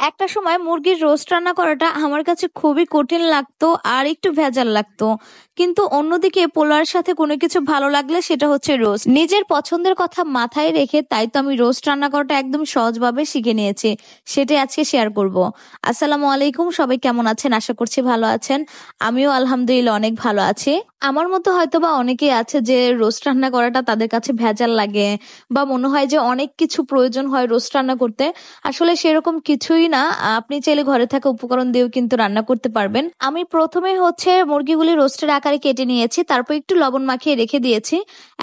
একটা সময় মুরগির রোস্ট রান্না করাটা আমার কাছে খুবই কঠিন লাগতো আর একটু ভেজাল লাগতো। কিন্তু অন্যদিকে পোলাওর সাথে কোনো কিছু ভালো লাগলে সেটা হচ্ছে রোস্ট। নিজের পছন্দের কথা মাথায় রেখে তাই তো আমি রোস্ট রান্না করাটা একদম সহজভাবে শিখে নিয়েছি। সেটাই আজকে শেয়ার করব। আসসালামু আলাইকুম, সবাই কেমন আছেন? আশা করছি ভালো আছেন। আমিও আলহামদুলিল্লাহ অনেক ভালো আছি। আমার মতো হয়তোবা অনেকেই আছে যে রোস্ট রান্না করাটা তাদের কাছে ভেজাল লাগে বা মনে হয় যে অনেক কিছু প্রয়োজন হয় রোস্ট রান্না করতে। আসলে সেরকম কিছুই না, আপনি চাইলে ঘরে থাকা উপকরণ দিয়েও কিন্তু রান্না করতে পারবেন। আমি প্রথমে হচ্ছে মুরগিগুলি রোস্টের আকারে কেটে নিয়েছি, তারপর একটু লবণ মাখিয়ে রেখে দিয়েছি।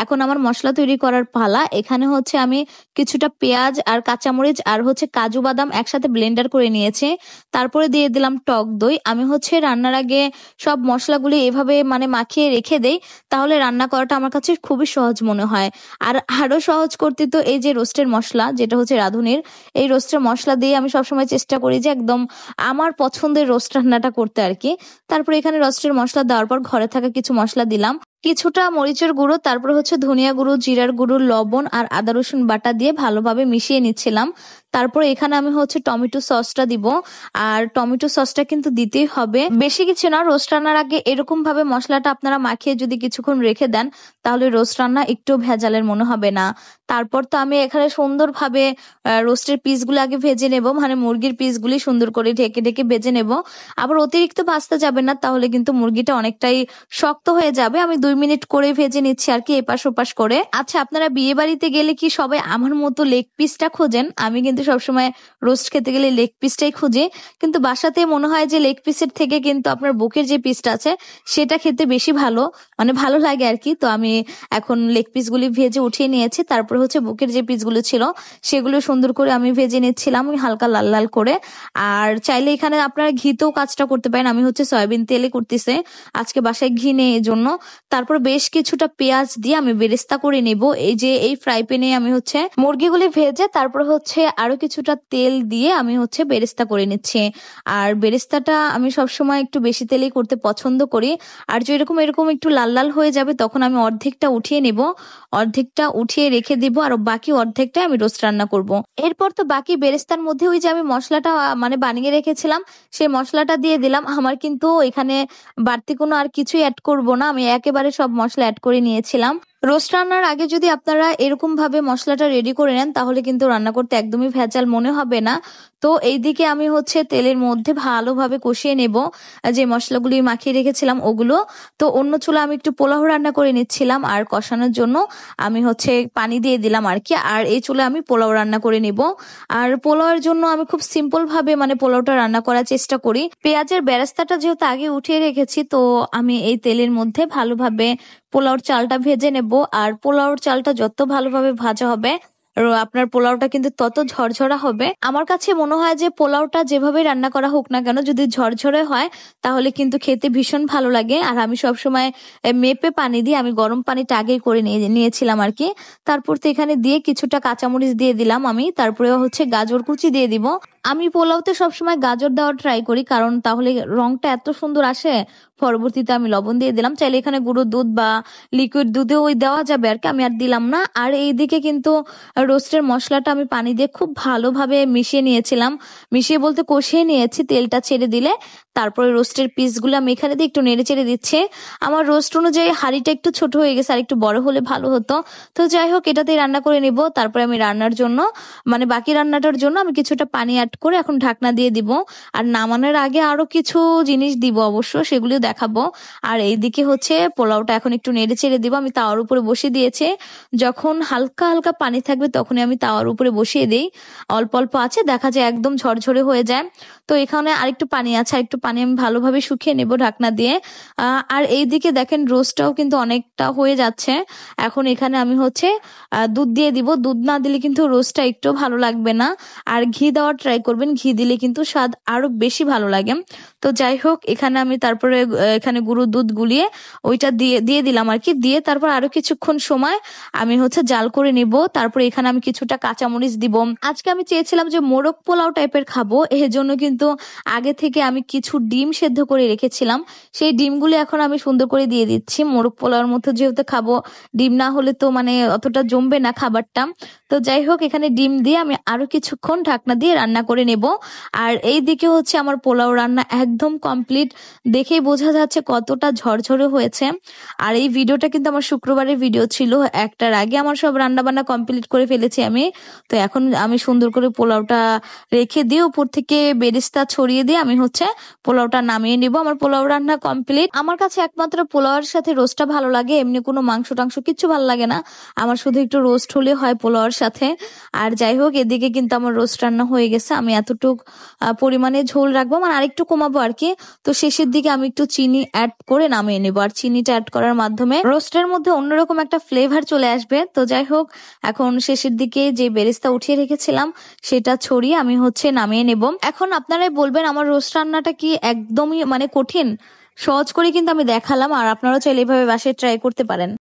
এখন আমার মশলা তৈরি করার পালা। এখানে হচ্ছে আমি কিছুটা পেঁয়াজ আর কাঁচামরিচ আর হচ্ছে কাজু বাদাম একসাথে ব্লেন্ডার করে নিয়েছি। তারপরে দিয়ে দিলাম টক দই। আমি হচ্ছে রান্নার আগে সব মশলাগুলি এভাবে মানে মাখিয়ে রেখে দেই, তাহলে রান্না করাটা আমার কাছে খুবই সহজ মনে হয়। আর আরো সহজ করতে তো এই যে রোস্টের মশলা, যেটা হচ্ছে রাঁধুনির, এই রোস্টের মশলা দিয়ে আমি সবসময় চেষ্টা করি যে একদম আমার পছন্দের রোস্ট রান্নাটা করতে আর কি। তারপরে এখানে রোস্টের মশলা দেওয়ার পর ঘরে থাকা কিছু মশলা দিলাম, কিছুটা মরিচের গুঁড়ো, তারপর হচ্ছে ধনিয়া গুঁড়ো, জিরার গুঁড়ো, লবণ আর আদা রসুন বাটা দিয়ে ভালোভাবে মিশিয়ে নিচ্ছিলাম। তারপরে এখানে আমি হচ্ছে টমেটো সসটা দিব, আর টমেটো সসটা কিন্তু দিতেই হবে, বেশি কিছু না। রোস্ট রান্নার আগে এরকম ভাবে মশলাটা আপনারা মাখিয়ে যদি কিছুক্ষণ রেখে দেন তাহলে রোস্ট রান্না একটু ভেজালের মনে হবে না। তারপর তো আমি এখানে সুন্দরভাবে রোস্টের পিসগুলো আগে ভেজে নেব, মানে মুরগির পিসগুলি সুন্দর করে ঢেকে ঢেকে ভেজে নেব। আবার অতিরিক্ত ভাজতে যাবে না, তাহলে কিন্তু মুরগিটা অনেকটাই শক্ত হয়ে যাবে। আমি 2 মিনিট করে ভেজে নিচ্ছি আর কি, এপাশ ওপাশ করে। আচ্ছা, আপনারা বিয়ে বাড়িতে গেলে কি সবাই আমার মতো লেগ পিসটা খোঁজেন? আমি কিন্তু সবসময় রোস্ট খেতে গেলে লেগ পিসটাই খুঁজি, কিন্তু বাসাতে মনে হয় যে লেগ পিসের থেকে কিন্তু আপনার বুকের যে পিসটা আছে সেটা খেতে বেশি ভালো, মানে ভালো লাগে আর কি। তো আমি এখন লেগ পিসগুলি ভেজে উঠিয়ে নিয়েছি, তারপর হচ্ছে বুকের যে পিসগুলো ছিল সেগুলো সুন্দর করে আমি ভেজে নিচ্ছিলাম হালকা লাল লাল করে। আর চাইলে এখানে আপনারা ঘিতেও কাজটা করতে পারেন, আমি হচ্ছে সয়াবিন তেলে করতেছে, আজকে বাসায় ঘি নেই এই জন্য। তারপর বেশ কিছুটা পেঁয়াজ দিয়ে আমি বেরেস্তা করে নেব। এই যে এই ফ্রাই প্যানে আমি হচ্ছে মুরগিগুলি ভেজে তারপর হচ্ছে আরো কিছুটা তেল দিয়ে আমি হচ্ছে বেরেস্তা করে নিচ্ছি। আর বেরেস্তাটা আমি সবসময় একটু বেশি তেলেই করতে পছন্দ করি। আর যে এরকম এরকম একটু লাল লাল হয়ে যাবে তখন আমি অর্ধেকটা উঠিয়ে নেব, অর্ধেকটা উঠিয়ে রেখে দিব, আর বাকি অর্ধেকটা আমি রোস্ট রান্না করব। এরপর তো বাকি বেরেস্তার মধ্যে ওই যে আমি মশলাটা মানে বানিয়ে রেখেছিলাম সেই মশলাটা দিয়ে দিলাম। আমার কিন্তু এখানে বাড়তি কোনো আর কিছুই অ্যাড করব না, আমি একেবারে সব মশলা অ্যাড করে নিয়েছিলাম। রোস্ট রান্নার আগে যদি আপনারা এরকম ভাবে মশলাটা রেডি করে নেন তাহলে কিন্তু রান্না করতে একদমই ভেজাল মনে হবে না। তো এইদিকে আমি হচ্ছে তেলের মধ্যে ভালোভাবে কষিয়ে নেব যে মশলাগুলি মাখিয়ে রেখেছিলাম ওগুলো। তো অন্য চুলা আমি একটু পোলাও রান্না করে নিচ্ছিলাম, আর কষানোর জন্য আমি হচ্ছে পানি দিয়ে দিলাম আর কি। আর এই চুলা আমি পোলাও রান্না করে নিব। আর পোলাওয়ের জন্য আমি খুব সিম্পল ভাবে মানে পোলাওটা রান্না করার চেষ্টা করি। পেঁয়াজের বেরেস্তাটা যেহেতু আগে উঠিয়ে রেখেছি, তো আমি এই তেলের মধ্যে ভালোভাবে পোলাওর চালটা ভেজে নেব। আর পোলাওর চালটা যত ভালোভাবে ভাজা হবে আপনার পোলাওটা কিন্তু তত ঝরঝরা হবে। আমার কাছে মনে হয় যে পোলাওটা যেভাবে রান্না করা হোক না কেন, যদি ঝরঝরে হয় তাহলে কিন্তু খেতে ভীষণ ভালো লাগে। আর আমি সবসময় মেপে পানি দিয়ে, আমি গরম পানিটা আগেই করে নিয়েছিলাম আর কি। তারপর তো এখানে দিয়ে কিছুটা কাঁচামরিচ দিয়ে দিলাম আমি, তারপরে হচ্ছে গাজর কুচি দিয়ে দিব। আমি পোলাওতে সবসময় গাজর দেওয়ার ট্রাই করি, কারণ তাহলে রংটা এত সুন্দর আসে। পরবর্তীতে আমি লবণ দিয়ে দিলাম, চাইলে এখানে গুঁড়ো দুধ বা লিকুইড দুধেও ওই দেওয়া যাবে আর কি, আমি আর দিলাম না। আর এইদিকে কিন্তু রোস্টের মশলাটা আমি পানি দিয়ে খুব ভালোভাবে মিশিয়ে নিয়েছিলাম, মিশিয়ে বলতে কষিয়ে নিয়েছি। তেলটা ছেড়ে দিলে তারপরে রোস্টের পিসগুলো আমি এখানে দিয়ে একটু নেড়ে চেড়ে দিচ্ছি। আমার রোস্ট অনুযায়ী হাঁড়িটা একটু ছোট হয়ে গেছে, আর একটু বড় হলে ভালো হতো। তো যাই হোক, এটাতেই রান্না করে নিব। তারপরে আমি রান্নার জন্য মানে বাকি রান্নাটার জন্য আমি কিছুটা পানি অ্যাড করে এখন ঢাকনা দিয়ে দিব। আর নামানোর আগে আরো কিছু জিনিস দিব অবশ্য, সেগুলিও দেখাবো। আর এইদিকে হচ্ছে পোলাওটা এখন একটু নেড়ে চেড়ে দিব। আমি তাওয়ার উপরে বসিয়ে দিয়েছি, যখন হালকা হালকা পানি থাকবে তখনই আমি তাওয়ার উপরে বসিয়ে দিই। অল্প অল্প আছে, দেখা যায় একদম ঝরঝরে হয়ে যায়। তো এখানে আরেকটু পানি আছে, আরেকটু পানি আমি ভালোভাবে শুকিয়ে নেব ঢাকনা দিয়ে। আর এইদিকে দেখেন রোস্টটাও কিন্তু অনেকটা হয়ে যাচ্ছে। এখন এখানে আমি হচ্ছে দুধ দিয়ে দিব। দুধ না দিলে কিন্তু রোস্টটা একটু ভালো লাগবে না। আর ঘি দেওয়ার ট্রাই করবেন, ঘি দিলে কিন্তু স্বাদ আরো বেশি ভালো লাগে। তো যাই হোক, এখানে আমি তারপরে এখানে গুঁড়ো দুধ গুলিয়ে ওইটা দিয়ে দিয়ে দিলাম আর কি। দিয়ে তারপর আরো কিছুক্ষণ সময় আমি হচ্ছে জাল করে নিব। তারপর এখানে আমি কিছুটা কাঁচামরিচ দিব। আজকে আমি চেয়েছিলাম যে মোরগ পোলাও টাইপের খাবো, এর জন্য কিন্তু আগে থেকে আমি কিছু ডিম সেদ্ধ করে রেখেছিলাম। সেই ডিমগুলো এখন আমি সুন্দর করে দিয়ে দিচ্ছি। মোরগ পোলাওর মধ্যে যেহেতু খাবো, ডিম না হলে তো মানে অতটা জমবে না খাবারটা। তো যাই হোক, এখানে ডিম দিয়ে আমি আরো কিছুক্ষণ ঢাকনা দিয়ে রান্না করে নেব। আর এই দিকে হচ্ছে আমার পোলাও রান্না একদম কমপ্লিট। দেখেই বোঝা যাচ্ছে কতটা ঝরঝরে হয়েছে। আর এই ভিডিওটা কিন্তু আমার শুক্রবারের ভিডিও ছিল, একটার আগে আমার সব রান্না বান্না কমপ্লিট করে ফেলেছি আমি। তো এখন আমি সুন্দর করে পোলাওটা রেখে দিয়ে উপর থেকে বেরেস্তা ছড়িয়ে দিয়ে আমি হচ্ছে পোলাওটা নামিয়ে নিব। আমার পোলাও রান্না কমপ্লিট। আমার কাছে একমাত্র পোলাওয়ের সাথে রোস্টটা ভালো লাগে, এমনি কোনো মাংস টাংস কিচ্ছু ভালো লাগে না। আমার শুধু একটু রোস্ট হলে হয় পোলাওয়ের সাথে। আর যাই হোক, এদিকে কিন্তু আমার রোস্ট রান্না হয়ে গেছে। আমি এতটুক পরিমাণে ঝোল রাখবো, মানে আরেকটু কমাবো আর কি। তো শেষের দিকে আমি একটু চিনি অ্যাড করে নামিয়ে নেবো। আর চিনিটা অ্যাড করার মাধ্যমে রোস্টের মধ্যে অন্যরকম একটা ফ্লেভার চলে আসবে। তো যাই হোক, এখন শেষের দিকে যে বেরেস্তা উঠিয়ে রেখেছিলাম সেটা ছড়িয়ে আমি হচ্ছে নামিয়ে নেব। এখন আপনারাই বলবেন আমার রোস্ট রান্নাটা কি একদমই মানে কঠিন? সহজ করে কিন্তু আমি দেখালাম, আর আপনারাও চাইলে এভাবে বাসায় ট্রাই করতে পারেন।